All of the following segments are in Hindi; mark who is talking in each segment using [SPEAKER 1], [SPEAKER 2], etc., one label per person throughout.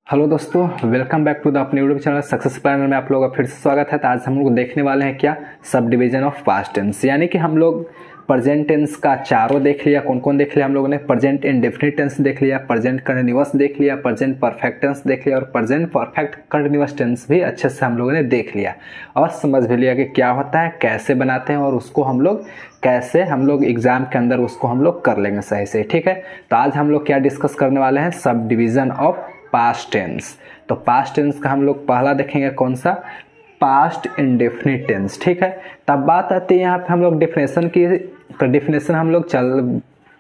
[SPEAKER 1] हेलो दोस्तों, वेलकम बैक टू द अपने यूट्यूब चैनल सक्सेस प्लानर में आप लोगों का फिर से स्वागत है। तो आज हम लोग देखने वाले हैं क्या, सब डिवीजन ऑफ पास्ट टेंस, यानी कि हम लोग प्रेजेंट टेंस का चारों देख लिया। कौन कौन देख लिया हम लोगों ने? प्रेजेंट इंडेफिनिट टेंस देख लिया, प्रेजेंट कंटिन्यूअस देख लिया, प्रेजेंट परफेक्ट टेंस देख लिया और प्रेजेंट परफेक्ट कंटिन्यूअस टेंस भी अच्छे से हम लोगों ने देख लिया और समझ भी लिया कि क्या होता है, कैसे बनाते हैं और उसको हम लोग एग्जाम के अंदर उसको हम लोग कर लेंगे सही से। ठीक है, तो आज हम लोग क्या डिस्कस करने वाले हैं, sub division of past tense. तो पास्ट टेंस का हम लोग पहला देखेंगे कौन सा, पास्ट इंडेफिनिट टेंस। ठीक है, तब बात आती है यहाँ पे हम लोग डिफिनेशन की। तो डिफिनेशन हम लोग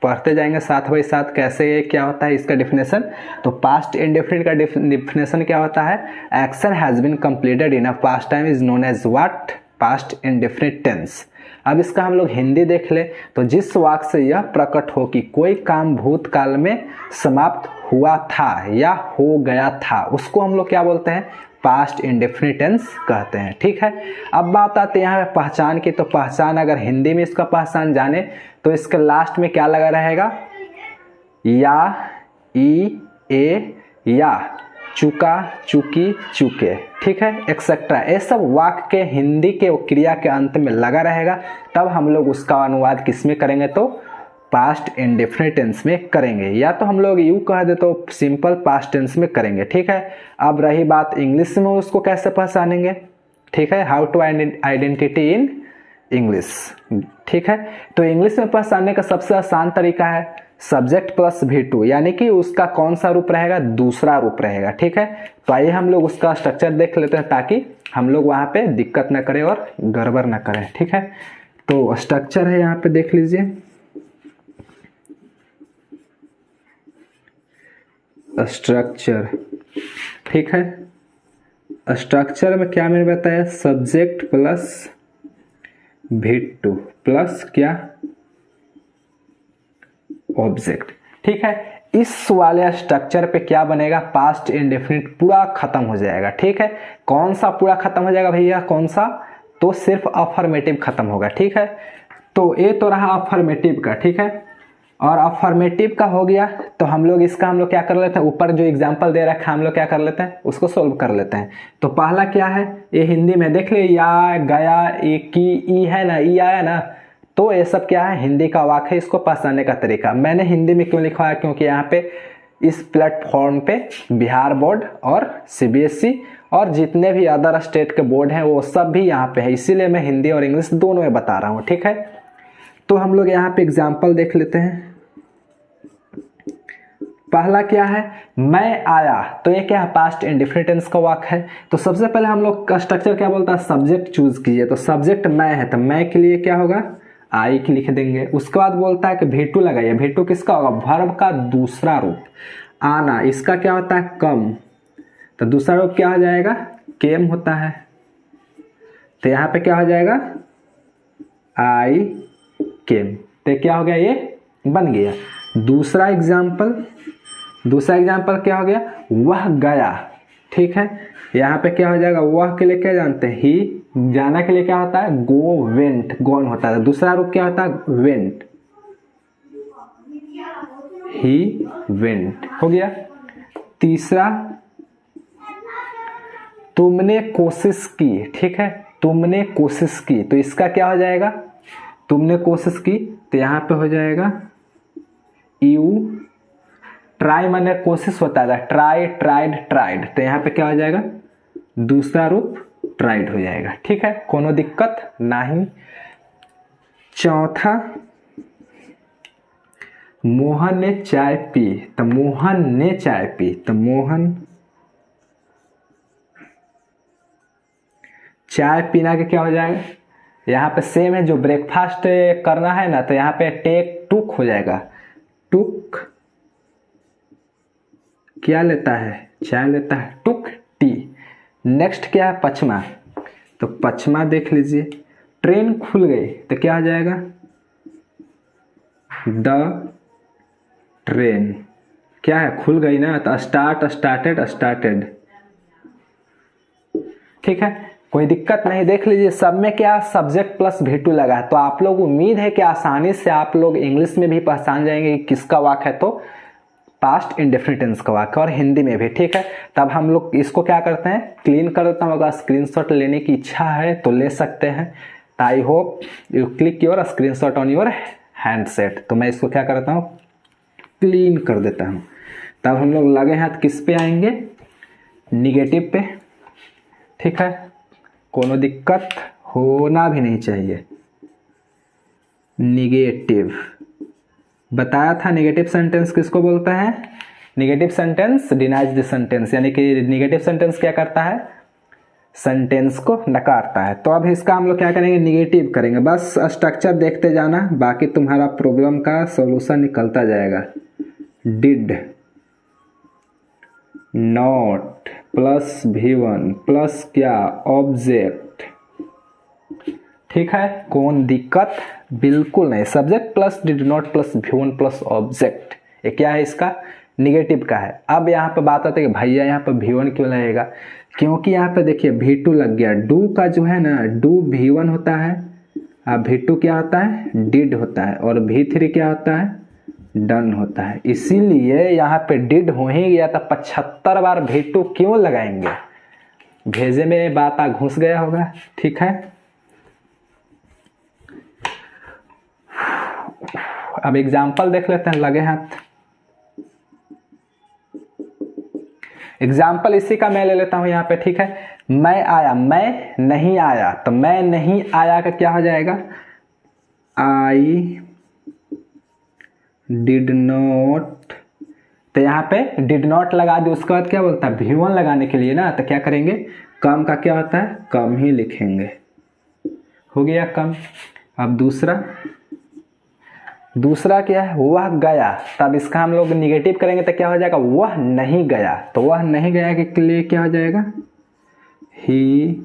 [SPEAKER 1] पढ़ते जाएंगे साथ बाई साथ, कैसे क्या होता है इसका डिफिनेशन। तो पास्ट इंडेफिनिट का डिफिनेशन क्या होता है, action has been completed in a past time is known as what, past indefinite tense. अब इसका हम लोग हिंदी देख ले, तो जिस वाक्य से यह प्रकट हो कि कोई काम भूतकाल में समाप्त हुआ था या हो गया था, उसको हम लोग क्या बोलते हैं, पास्ट इंडेफिनिट टेंस कहते हैं। ठीक है, अब बात आती है यहाँ पे पहचान की। तो पहचान, अगर हिंदी में इसका पहचान जाने तो इसके लास्ट में क्या लगा रहेगा, या, ई, ए, या, चुका, चुकी, चुके। ठीक है, एक्सेट्रा, ये सब वाक्य के हिंदी के क्रिया के अंत में लगा रहेगा। तब हम लोग उसका अनुवाद किस में करेंगे, तो पास्ट इंडेफिनिट टेंस में करेंगे, या तो हम लोग यूं कह दे तो सिंपल पास्ट टेंस में करेंगे। ठीक है, अब रही बात इंग्लिश में, उसको कैसे पहचानेंगे। ठीक है, how to identity in English. ठीक है, तो इंग्लिश में पहचानने का सबसे आसान तरीका है सब्जेक्ट प्लस V2, यानी कि उसका कौन सा रूप रहेगा, दूसरा रूप रहेगा। ठीक है, तो आइए हम लोग उसका स्ट्रक्चर देख लेते हैं ताकि हम लोग वहां पे दिक्कत ना करें और गड़बड़ ना करें। ठीक है, तो स्ट्रक्चर है यहाँ पे देख लीजिए, स्ट्रक्चर। ठीक है, स्ट्रक्चर में क्या मैंने बताया, सब्जेक्ट प्लस V2 प्लस क्या, ऑब्जेक्ट। ठीक है, इस वाले स्ट्रक्चर पे क्या बनेगा, पास्ट इंडेफिनिट पूरा खत्म हो जाएगा। ठीक है, कौन सा पूरा खत्म हो जाएगा भैया, कौन सा, तो सिर्फ अफर्मेटिव खत्म होगा। ठीक है, तो ये तो रहा अफर्मेटिव का। ठीक है, और अफर्मेटिव का हो गया, तो हम लोग क्या कर लेते हैं, ऊपर जो एग्जांपल दे रखा है हम लोग क्या कर लेते हैं, उसको सोल्व कर लेते हैं। तो पहला क्या है, ये हिंदी में देख ले, या, गया, एक की, ई है ना, ई आया ना, तो ये सब क्या है, हिंदी का वाक्य है, इसको पहचानने का तरीका। मैंने हिंदी में क्यों लिखा है, क्योंकि यहाँ पे इस प्लेटफॉर्म पे बिहार बोर्ड और CBSE और जितने भी अदर स्टेट के बोर्ड हैं वो सब भी यहाँ पे है, इसीलिए मैं हिंदी और इंग्लिश दोनों में बता रहा हूँ। ठीक है, तो हम लोग यहाँ पे एग्जाम्पल देख लेते हैं। पहला क्या है, मैं आया, तो ये क्या है, पास्ट इंडेफिनिट टेंस का वाक्य है। तो सबसे पहले हम लोग का स्ट्रक्चर क्या बोलता है, सब्जेक्ट चूज कीजिए। तो सब्जेक्ट मैं है, तो मैं के लिए क्या होगा, आई की लिख देंगे। उसके बाद बोलता है कि V2 लगाइए। V2 किसका होगा, वर्ब का दूसरा रूप। आना, इसका क्या होता है, कम, तो दूसरा रूप क्या हो जाएगा, केम होता है। तो यहाँ पे क्या हो जाएगा, आई केम, तो क्या हो गया, ये बन गया। दूसरा एग्जाम्पल क्या हो गया, वह गया। ठीक है, यहाँ पे क्या हो जाएगा, वह के लिए क्या जानते हैं, ही, जाना के लिए क्या होता है, गो, वेंट, गॉन होता है। दूसरा रूप क्या होता है, वेंट, ही वेंट हो गया। तीसरा, तुमने कोशिश की। ठीक है, तुमने कोशिश की, तो इसका क्या हो जाएगा, तुमने कोशिश की, तो यहाँ पे हो जाएगा यू, ट्राई माने कोशिश होता है, ट्राई, ट्राइड, ट्राइड, तो यहाँ पे क्या हो जाएगा, दूसरा रूप ट्राइड हो जाएगा। ठीक है, कोनो दिक्कत नहीं। चौथा, मोहन ने चाय पी, तो मोहन ने चाय पी, तो मोहन, चाय पीना के क्या हो जाएगा, यहाँ पे सेम है, जो ब्रेकफास्ट करना है ना, तो यहाँ पे टेक, टुक हो जाएगा। टुक क्या लेता है, चाय लेता है, टुक टी। नेक्स्ट क्या है, पचमा, तो पचमा देख लीजिए, ट्रेन खुल गई, तो क्या हो जाएगा, द ट्रेन, क्या है, खुल गई ना, तो स्टार्ट, स्टार्टेड, स्टार्टेड। ठीक है, कोई दिक्कत नहीं। देख लीजिए सब में क्या सब्जेक्ट प्लस V2 लगा है, तो आप लोग उम्मीद है कि आसानी से आप लोग इंग्लिश में भी पहचान जाएंगे कि किसका वाक्य है। तो पास्ट इंडेफिनिट टेंस का वाक्य और हिंदी में भी, ठीक है। तब हम लोग इसको क्या करते हैं, क्लीन कर देता हूँ। अगर स्क्रीनशॉट लेने की इच्छा है तो ले सकते हैं। I hope you click your screenshot on your handset. तो मैं इसको क्या करता हूँ, क्लीन कर देता हूँ। तब हम लोग लगे हाथ किस पे आएंगे, निगेटिव पे, ठीक है। कोनो दिक्कत होना भी नहीं चाहिए। निगेटिव बताया था, निगेटिव सेंटेंस किसको बोलता है, negative sentence denies the sentence, यानी कि निगेटिव सेंटेंस क्या करता है, सेंटेंस को नकारता है। तो अब इसका हम लोग क्या करेंगे, निगेटिव करेंगे। बस स्ट्रक्चर देखते जाना, बाकी तुम्हारा प्रॉब्लम का सॉल्यूशन निकलता जाएगा। Did not plus V1 plus क्या, ऑब्जेक्ट, ठीक है। कौन दिक्कत, बिल्कुल नहीं। Subject plus did not plus V1 plus object, ये क्या है, इसका निगेटिव का है। अब यहाँ पे बात आती है कि भैया यहाँ पे V1 क्यों लगेगा, क्योंकि यहाँ पे देखिए V2 लग गया। डू का जो है ना, डू V1 होता है, अब V2 क्या होता है, डिड होता है, और V3 क्या होता है, डन होता है। इसीलिए यहाँ पे डिड हो ही गया था, 75 बार V2 क्यों लगाएंगे, भेजे में बात आ घुस गया होगा, ठीक है। अब एग्जाम्पल देख लेते हैं, लगे हाथ। एग्जाम्पल इसी का मैं ले लेता हूं यहाँ पे, ठीक है। मैं आया, मैं नहीं आया, तो मैं नहीं आया का क्या हो जाएगा, आई डिड नॉट। तो यहाँ पे डिड नॉट लगा दी, उसके बाद क्या बोलता है, V1 लगाने के लिए ना, तो क्या करेंगे, कम का क्या होता है, कम ही लिखेंगे, हो गया कम। अब दूसरा क्या है, वह गया। तब इसका हम लोग निगेटिव करेंगे तो क्या हो जाएगा, वह नहीं गया। तो वह नहीं गया के लिए क्या हो जाएगा, ही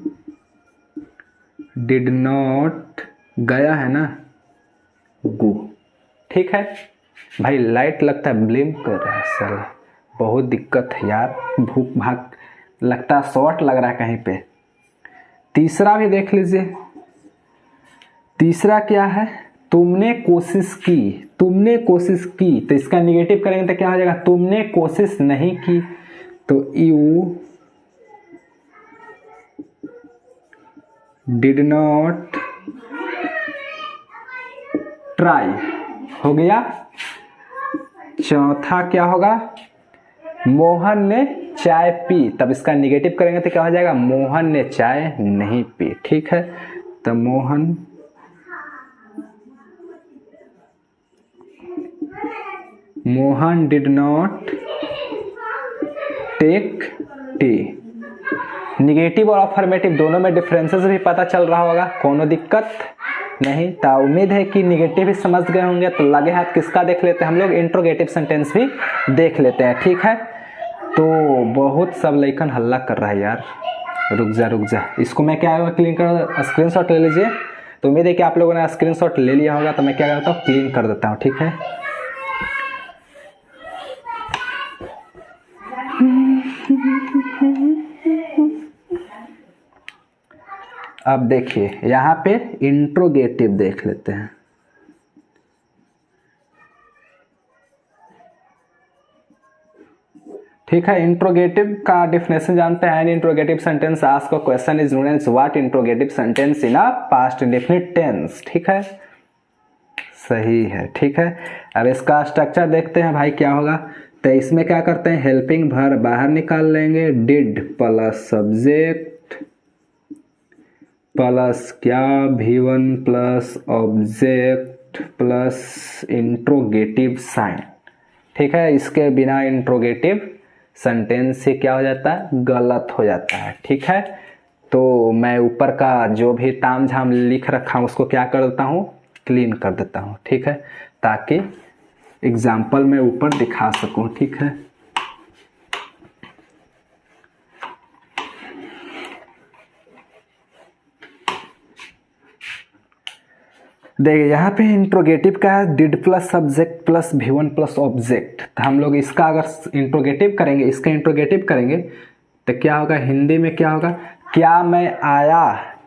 [SPEAKER 1] डिड नॉट, गया है ना, गो, ठीक है। भाई लाइट लगता है ब्लिम कर रहा है साला, बहुत दिक्कत है यार, भूख भाग लगता है, शॉर्ट लग रहा है कहीं पे। तीसरा भी देख लीजिए, तीसरा क्या है, तुमने कोशिश की, तुमने कोशिश की। तो इसका निगेटिव करेंगे तो क्या हो जाएगा, तुमने कोशिश नहीं की। तो यू डिड नॉट ट्राई, हो गया। चौथा क्या होगा, मोहन ने चाय पी। तब इसका निगेटिव करेंगे तो क्या हो जाएगा, मोहन ने चाय नहीं पी, ठीक है। तो Mohan did not take tea. Negative और अफर्मेटिव दोनों में डिफरेंसेस भी पता चल रहा होगा, कोनो दिक्कत नहीं। तो उम्मीद है कि निगेटिव भी समझ गए होंगे। तो लगे हाथ किसका देख लेते हैं हम लोग, इंट्रोगेटिव सेंटेंस भी देख लेते हैं, ठीक है। तो बहुत सब लइकन हल्ला कर रहा है यार, रुक जा। इसको मैं क्या क्लीन कर, स्क्रीनशॉट ले लीजिए। तो उम्मीद है कि आप लोगों ने स्क्रीनशॉट ले लिया होगा। तो मैं क्या करता हूँ, क्लीन कर देता हूँ, ठीक है। अब देखिए यहाँ पे इंट्रोगेटिव देख लेते हैं। ठीक है, इंट्रोगेटिव का डेफिनेशन जानते हैं। An interrogative sentence ask a question is known as what interrogative sentence in a past indefinite tense, ठीक है, सही है, ठीक है। अब इसका स्ट्रक्चर देखते हैं भाई क्या होगा। तो इसमें क्या करते हैं, हेल्पिंग वर्ब बाहर निकाल लेंगे, डिड प्लस सब्जेक्ट प्लस क्या, V1 plus object plus interrogative sign, ठीक है। इसके बिना इंट्रोगेटिव सेंटेंस से क्या हो जाता है, गलत हो जाता है, ठीक है। तो मैं ऊपर का जो भी ताम झाम लिख रखा हूँ उसको क्या कर देता हूँ, क्लीन कर देता हूँ, ठीक है, ताकि एग्जाम्पल में ऊपर दिखा सकूँ, ठीक है। देखिए यहाँ पे इंट्रोगेटिव का है, did plus subject plus V1 plus object. तो हम लोग इसका अगर इंट्रोगेटिव करेंगे, इसका इंट्रोगेटिव करेंगे तो क्या होगा, हिंदी में क्या होगा, क्या मैं आया,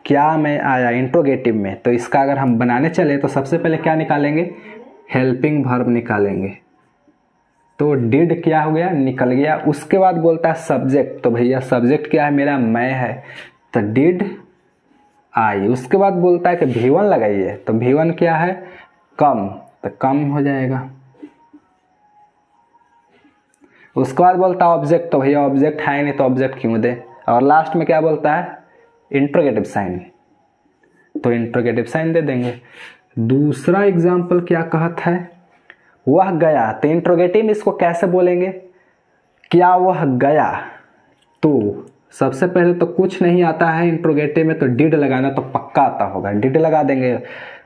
[SPEAKER 1] क्या मैं आया इंट्रोगेटिव में। तो इसका अगर हम बनाने चले तो सबसे पहले क्या निकालेंगे, हेल्पिंग वर्ब निकालेंगे, तो डिड क्या हो गया, निकल गया। उसके बाद बोलता है सब्जेक्ट, तो भैया सब्जेक्ट क्या है मेरा, मैं है, तो डिड आई। उसके बाद बोलता है कि V1 लगाइए, तो V1 क्या है, कम, तो कम हो जाएगा। उसके बाद बोलता है ऑब्जेक्ट, तो भैया ऑब्जेक्ट है नहीं तो ऑब्जेक्ट क्यों दे। और लास्ट में क्या बोलता है, इंट्रोगेटिव साइन, तो इंट्रोगेटिव साइन दे देंगे। दूसरा एग्जाम्पल क्या कहता है, वह गया, तो इंट्रोगेटिव इसको कैसे बोलेंगे, क्या वह गया। तो सबसे पहले तो कुछ नहीं आता है इंट्रोगेटिव में, तो डिड लगाना तो पक्का आता होगा, डिड लगा देंगे।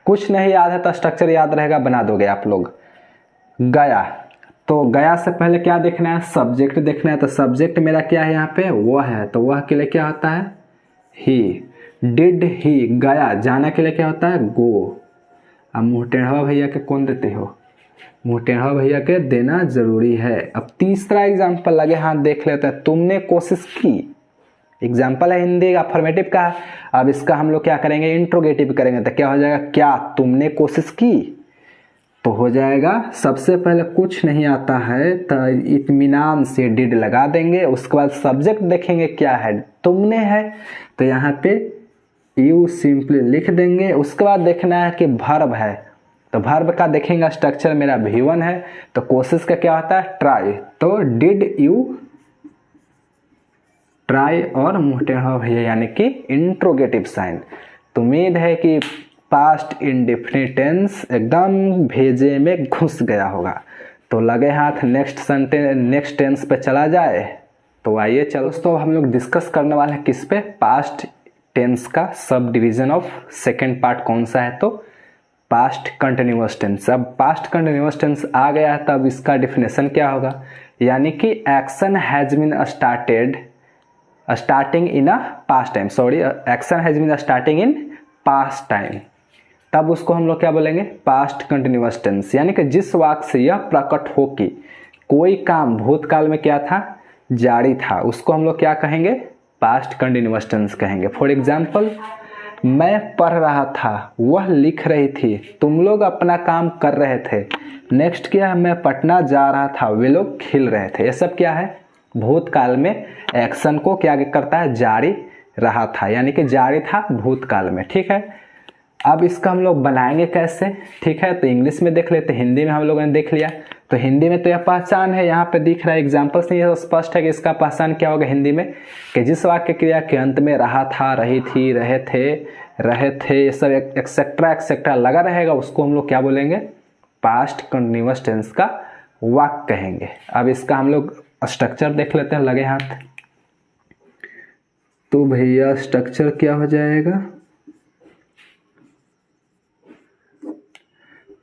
[SPEAKER 1] कुछ नहीं याद है तो स्ट्रक्चर याद रहेगा, बना दोगे आप लोग। गया, तो गया से पहले क्या देखना है, सब्जेक्ट देखना है। तो सब्जेक्ट मेरा क्या है यहाँ पे, वह है, तो वह के लिए क्या होता है, ही। डिड ही, गया, जाना के लिए क्या होता है, गो। अब मुँह टेढ़वा भैया के कौन देते हो, मुँह टेढ़वा भैया के देना जरूरी है। अब तीसरा एग्जाम्पल लगे हाथ देख लेते हैं, तुमने कोशिश की। एग्जाम्पल है हिंदी का, अफर्मेटिव का। अब इसका हम लोग क्या करेंगे, इंट्रोगेटिव करेंगे, तो क्या हो जाएगा, क्या तुमने कोशिश की, तो हो जाएगा सबसे पहले कुछ नहीं आता है तो इत्मीनान से डिड लगा देंगे। उसके बाद सब्जेक्ट देखेंगे क्या है, तुमने है, तो यहाँ पे यू सिंपली लिख देंगे। उसके बाद देखना है कि वर्ब है, तो वर्ब का देखेंगे स्ट्रक्चर मेरा V1 है, तो कोशिश का क्या होता है, ट्राई, तो डिड यू ट्राई, और मुँह टेढ़ा भैया यानी कि इंट्रोगेटिव साइन। तो उम्मीद है कि पास्ट इंडेफिनिट टेंस एकदम भेजे में घुस गया होगा। तो लगे हाथ नेक्स्ट टेंस पे चला जाए। तो आइए चलो दोस्तों, हम लोग डिस्कस करने वाले हैं किस पे, पास्ट टेंस का सब डिवीजन ऑफ सेकेंड पार्ट कौन सा है, तो पास्ट कंटिन्यूअस टेंस। अब पास्ट कंटिन्यूअस टेंस आ गया है, तब इसका डिफिनेशन क्या होगा, यानी कि action has been starting in a past time, action has been starting in past time, तब उसको हम लोग क्या बोलेंगे, पास्ट कंटिन्यूअस टेंस। यानी कि जिस वाक्य से यह प्रकट हो कि कोई काम भूतकाल में क्या था, जारी था, उसको हम लोग क्या कहेंगे, पास्ट कंटिन्यूअस टेंस कहेंगे। फॉर एग्जाम्पल, मैं पढ़ रहा था, वह लिख रही थी, तुम लोग अपना काम कर रहे थे। नेक्स्ट क्या है, मैं पटना जा रहा था, वे लोग खेल रहे थे। ये सब क्या है, भूतकाल में एक्शन को क्या करता है, जारी रहा था, यानी कि जारी था भूतकाल में। ठीक है, अब इसका हम लोग बनाएंगे कैसे, ठीक है, तो इंग्लिश में देख लेते, हिंदी में हम लोगों ने देख लिया। तो हिंदी में तो यह पहचान है, यहाँ पे दिख रहा है, एग्जाम्पल से यह स्पष्ट है कि इसका पहचान क्या होगा हिंदी में, कि जिस वाक्य क्रिया के अंत में रहा था, रही थी, रहे थे, ये सब एक्सेट्रा लगा रहेगा, उसको हम लोग क्या बोलेंगे, पास्ट कंटिन्यूअस टेंस का वाक्य कहेंगे। अब इसका हम लोग स्ट्रक्चर देख लेते हैं, लगे हाथ। तो भैया स्ट्रक्चर क्या हो जाएगा,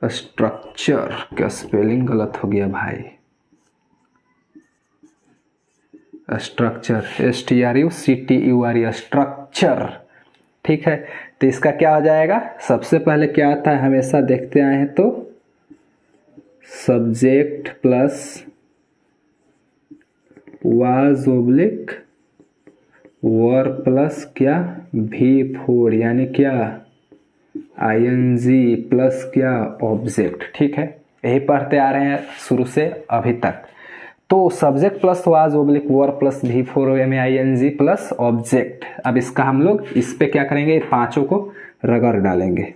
[SPEAKER 1] स्ट्रक्चर, क्या स्पेलिंग गलत हो गया भाई, स्ट्रक्चर, STRUCTURE, स्ट्रक्चर। ठीक है, तो इसका क्या हो जाएगा, सबसे पहले क्या आता है, हमेशा देखते आए हैं, तो subject plus was oblique verb plus क्या, V4, यानी क्या, ING प्लस क्या, ऑब्जेक्ट। ठीक है, यही पढ़ते आ रहे हैं शुरू से अभी तक। तो subject plus was oblique verb plus V4 में ING प्लस ऑब्जेक्ट। अब इसका हम लोग इस पे क्या करेंगे, पांचों को रगड़ डालेंगे।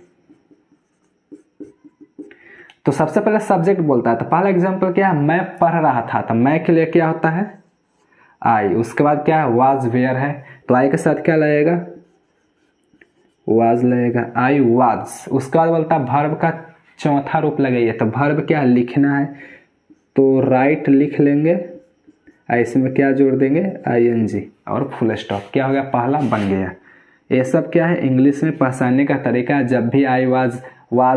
[SPEAKER 1] तो सबसे पहले सब्जेक्ट बोलता है, तो पहला एग्जांपल क्या है, मैं पढ़ रहा था, तो मैं के लिए क्या होता है, आई। उसके बाद क्या है, वाज वेयर है, तो आई के साथ क्या लगेगा, वाज लगेगा, आई वाज। उसके बाद बोलता है वर्ब का चौथा रूप लगाइए, तो वर्ब क्या लिखना है, तो राइट लिख लेंगे, इसमें क्या जोड़ देंगे, ING और फुल स्टॉप। क्या हो गया, पहला बन गया। ये सब क्या है, इंग्लिश में पहचानने का तरीका है। जब भी I was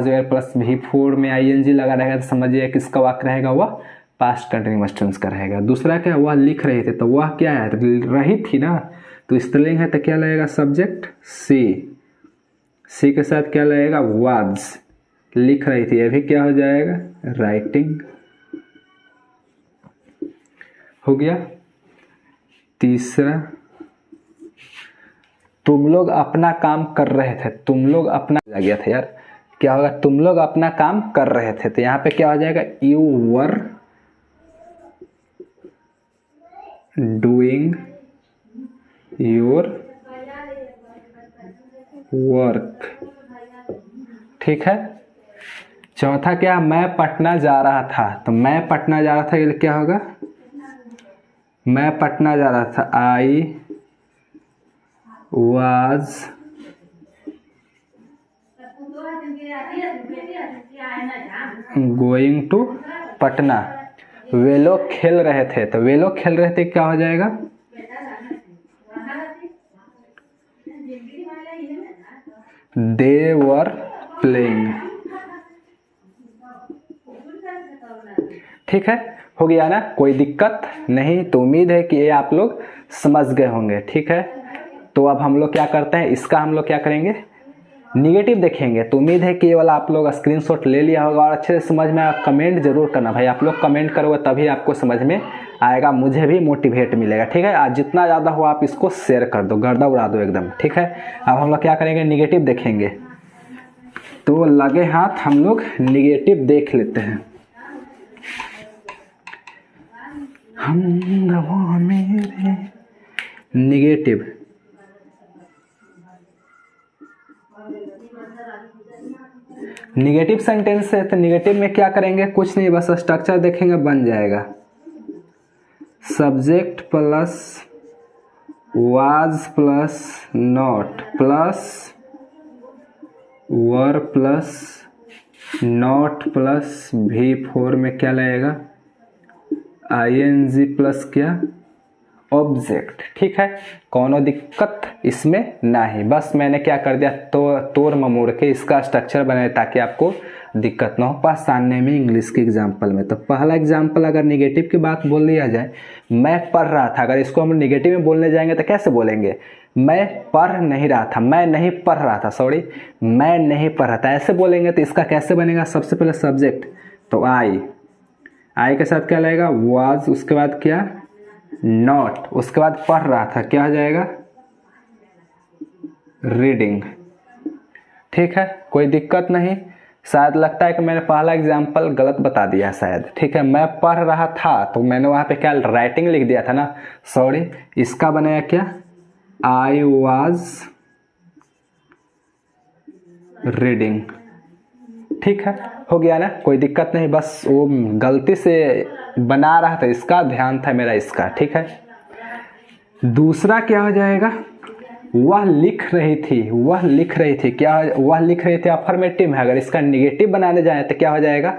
[SPEAKER 1] where plus V4 में ING लगा रहेगा, तो समझिए किसका वाक्य रहेगा, वह पास्ट कंटिन्यूअस टेंस का रहेगा। दूसरा क्या, वह लिख रहे थे, तो वह क्या है, रही थी ना, तो स्त्रीलिंग है, तो क्या लगेगा, सब्जेक्ट सी के साथ क्या लगेगा, वाज, लिख रही थी, ये भी क्या हो जाएगा, राइटिंग हो गया। तीसरा, तुम लोग अपना काम कर रहे थे, तुम लोग अपना आ गया था यार, क्या होगा, तुम लोग अपना काम कर रहे थे, तो यहाँ पे क्या हो जाएगा, you were doing your work. ठीक है। चौथा क्या, मैं पटना जा रहा था, तो मैं पटना जा रहा था ये क्या होगा, मैं पटना जा रहा था, I was going to Patna. वे लोग खेल रहे थे, तो वे लोग खेल रहे थे क्या हो जाएगा, दे वर प्लेइंग। ठीक है, हो गया ना, कोई दिक्कत नहीं। तो उम्मीद है कि ये आप लोग समझ गए होंगे। ठीक है, तो अब हम लोग क्या करते हैं, इसका हम लोग क्या करेंगे, निगेटिव देखेंगे। तो उम्मीद है कि ये वाला आप लोग स्क्रीनशॉट ले लिया होगा और अच्छे से समझ में कमेंट जरूर करना भाई। आप लोग कमेंट करोगे तभी आपको समझ में आएगा, मुझे भी मोटिवेट मिलेगा। ठीक है, आज जितना ज़्यादा हो आप इसको शेयर कर दो, गर्दा उड़ा दो एकदम। ठीक है, अब हम लोग क्या करेंगे, निगेटिव देखेंगे। तो लगे हाथ हम लोग निगेटिव देख लेते हैं। हम मेरे निगेटिव, निगेटिव सेंटेंस है तो निगेटिव में क्या करेंगे, कुछ नहीं, बस स्ट्रक्चर देखेंगे, बन जाएगा subject plus was plus not plus were plus not plus V4 में क्या लगेगा, ING प्लस क्या, ऑब्जेक्ट। ठीक है, कोनो दिक्कत इसमें नहीं, बस मैंने क्या कर दिया, तो तोड़ ममोड़ के इसका स्ट्रक्चर बनाया ताकि आपको दिक्कत ना हो पहचानने में इंग्लिश के एग्जाम्पल में। तो पहला एग्जाम्पल अगर निगेटिव की बात बोल दिया जाए, मैं पढ़ रहा था, अगर इसको हम निगेटिव में बोलने जाएंगे तो कैसे बोलेंगे, मैं पढ़ नहीं रहा था, मैं नहीं पढ़ रहा था, सॉरी मैं नहीं पढ़ रहा था, ऐसे बोलेंगे। तो इसका कैसे बनेगा, सबसे पहले सब्जेक्ट, तो आई के साथ क्या लगेगा, वाज, उसके बाद क्या, नॉट, उसके बाद पढ़ रहा था, क्या हो जाएगा, रीडिंग। ठीक है, कोई दिक्कत नहीं। शायद लगता है कि मैंने पहला एग्जाम्पल गलत बता दिया शायद। ठीक है, मैं पढ़ रहा था तो मैंने वहां पे क्या राइटिंग लिख दिया था ना, सॉरी। इसका बनाया क्या, आई वाज रीडिंग। ठीक है, हो गया ना, कोई दिक्कत नहीं, बस वो गलती से बना रहा था, इसका ध्यान था मेरा इसका। ठीक है, दूसरा क्या हो जाएगा, वह लिख रही थी, वह लिख रही थी, क्या वह लिख रही थी, अफर्मेटिव है। अगर इसका निगेटिव बनाने जाए तो क्या हो जाएगा,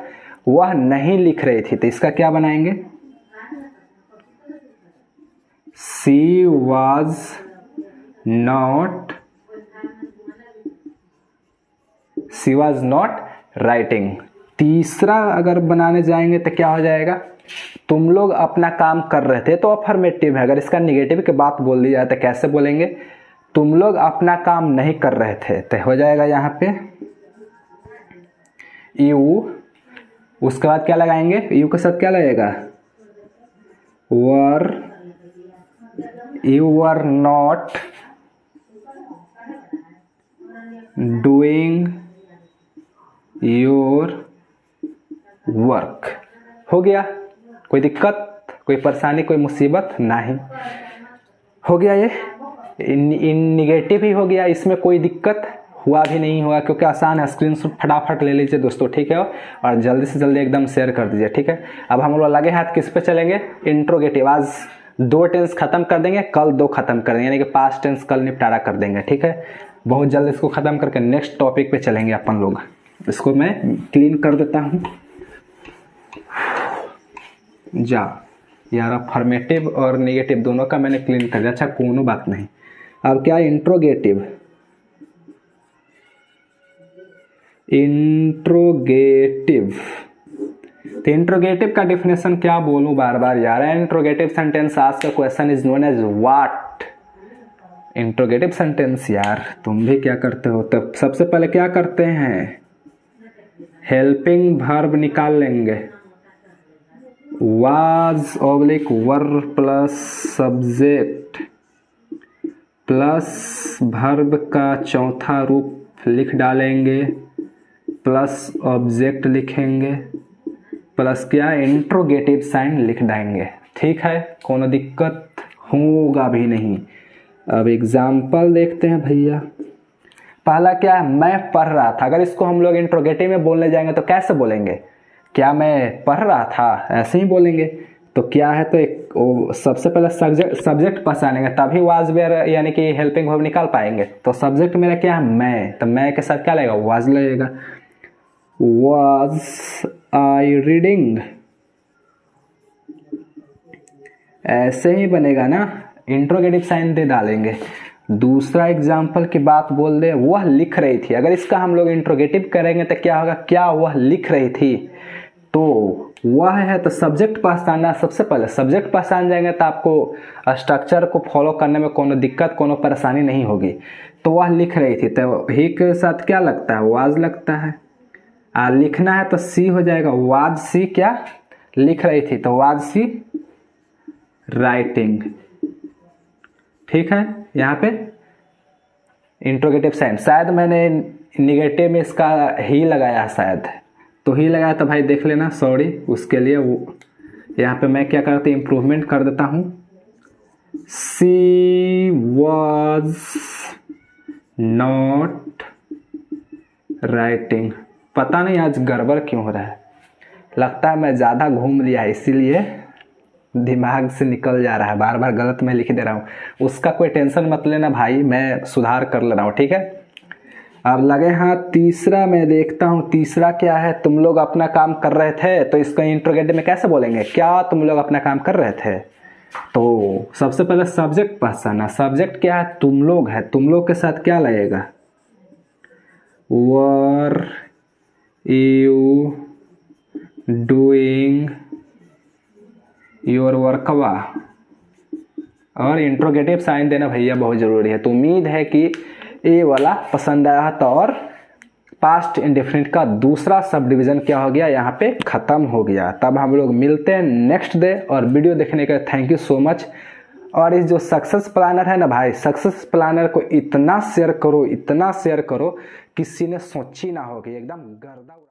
[SPEAKER 1] वह नहीं लिख रही थी, तो इसका क्या बनाएंगे, she was not, she was not writing. तीसरा अगर बनाने जाएंगे तो क्या हो जाएगा, तुम लोग अपना काम कर रहे थे, तो अफर्मेटिव है। अगर इसका निगेटिव की बात बोल दी जाए तो कैसे बोलेंगे, तुम लोग अपना काम नहीं कर रहे थे, तो हो जाएगा यहाँ पे यू, उसके बाद क्या लगाएंगे, यू के साथ क्या लगेगा, were, you were not doing your work. हो गया, कोई दिक्कत, कोई परेशानी, कोई मुसीबत नहीं, हो गया। ये इन निगेटिव ही हो गया, इसमें कोई दिक्कत हुआ भी नहीं हुआ क्योंकि आसान है। स्क्रीनशॉट फटाफट ले लीजिए दोस्तों। ठीक है, और जल्दी से जल्दी एकदम शेयर कर दीजिए। ठीक है, अब हम लोग लगे हाथ किस पे चलेंगे, इंट्रोगेटिव। आज 2 टेंस खत्म कर देंगे, कल 2 खत्म कर देंगे, यानी कि पास्ट टेंस कल निपटारा कर देंगे। ठीक है, बहुत जल्द इसको खत्म करके नेक्स्ट टॉपिक पे चलेंगे अपन लोग। इसको मैं क्लीन कर देता हूँ, जा यार, अफर्मेटिव और नेगेटिव दोनों का मैंने क्लीन कर दिया। अच्छा, कोनो बात नहीं। अब क्या, इंट्रोगेटिव, इंट्रोगेटिव। तो इंट्रोगेटिव का डिफिनेशन क्या बोलूं बार बार यार। इंट्रोगेटिव सेंटेंस आज का question is known as what. Interrogative sentence यार, तुम भी क्या करते हो, तब सबसे पहले क्या करते हैं, हेल्पिंग वर्ब निकाल लेंगे, was oblique verb plus subject plus verb का चौथा रूप लिख डालेंगे प्लस ऑब्जेक्ट लिखेंगे प्लस क्या, इंट्रोगेटिव साइन लिख देंगे। ठीक है, कोनो दिक्कत होगा भी नहीं। अब एग्जाम्पल देखते हैं भैया। पहला क्या है, मैं पढ़ रहा था। अगर इसको हम लोग इंट्रोगेटिव में बोलने जाएंगे तो कैसे बोलेंगे, क्या मैं पढ़ रहा था, ऐसे ही बोलेंगे। तो क्या है, तो एक सबसे पहले सब्जेक्ट पहचानेंगे तभी वाज वेयर यानी कि हेल्पिंग वर्ब निकाल पाएंगे। तो सब्जेक्ट मेरा क्या है, मैं, तो मैं के साथ क्या लगेगा, वाज लगेगा। वाज आई रीडिंग, ऐसे ही बनेगा ना, इंट्रोगेटिव साइन दे डालेंगे। दूसरा एग्जाम्पल की बात बोल दे, वह लिख रही थी। अगर इसका हम लोग इंट्रोगेटिव करेंगे तो क्या होगा, क्या वह लिख रही थी। तो वह है तो सब्जेक्ट पहचानना, सबसे पहले सब्जेक्ट पहचान जाएंगे तो आपको स्ट्रक्चर को फॉलो करने में कोनो दिक्कत, कोनो परेशानी नहीं होगी। तो वह लिख रही थी, तो ही के साथ क्या लगता है, वाज लगता है। लिखना है तो सी हो जाएगा, वाज सी क्या लिख रही थी, तो वाज सी राइटिंग। ठीक है, यहाँ पे इंट्रोगेटिव साइन, शायद मैंने निगेटिव में इसका ही लगाया शायद, तो ही लगाया तो भाई देख लेना, सॉरी उसके लिए। वो यहाँ पे मैं क्या करता हूँ, इम्प्रूवमेंट कर देता हूँ, सी वॉज नॉट राइटिंग। पता नहीं आज गड़बड़ क्यों हो रहा है, लगता है मैं ज़्यादा घूम लिया है इसीलिए दिमाग से निकल जा रहा है, बार बार गलत मैं लिख दे रहा हूँ। उसका कोई टेंशन मत लेना भाई, मैं सुधार कर ले रहा हूँ, ठीक है। अब लगे हाथ तीसरा मैं देखता हूँ, तीसरा क्या है, तुम लोग अपना काम कर रहे थे। तो इसको इंट्रोगेटिव में कैसे बोलेंगे, क्या तुम लोग अपना काम कर रहे थे। तो सबसे पहले सब्जेक्ट पहचाना, सब्जेक्ट क्या है, तुम लोग है। तुम लोग के साथ क्या लगेगा, वर यू डूइंग योर वर्कवा। और इंट्रोगेटिव साइन देना भैया बहुत जरूरी है। तो उम्मीद है कि ये वाला पसंद आया था। और पास्ट इंडेफिनिट का दूसरा सब डिवीजन क्या हो गया, यहाँ पे खत्म हो गया। तब हम लोग मिलते हैं नेक्स्ट डे। और वीडियो देखने का थैंक यू सो मच। और इस जो सक्सेस प्लानर है ना भाई, सक्सेस प्लानर को इतना शेयर करो, इतना शेयर करो, किसी ने सोची ना होगी, एकदम गर्दा।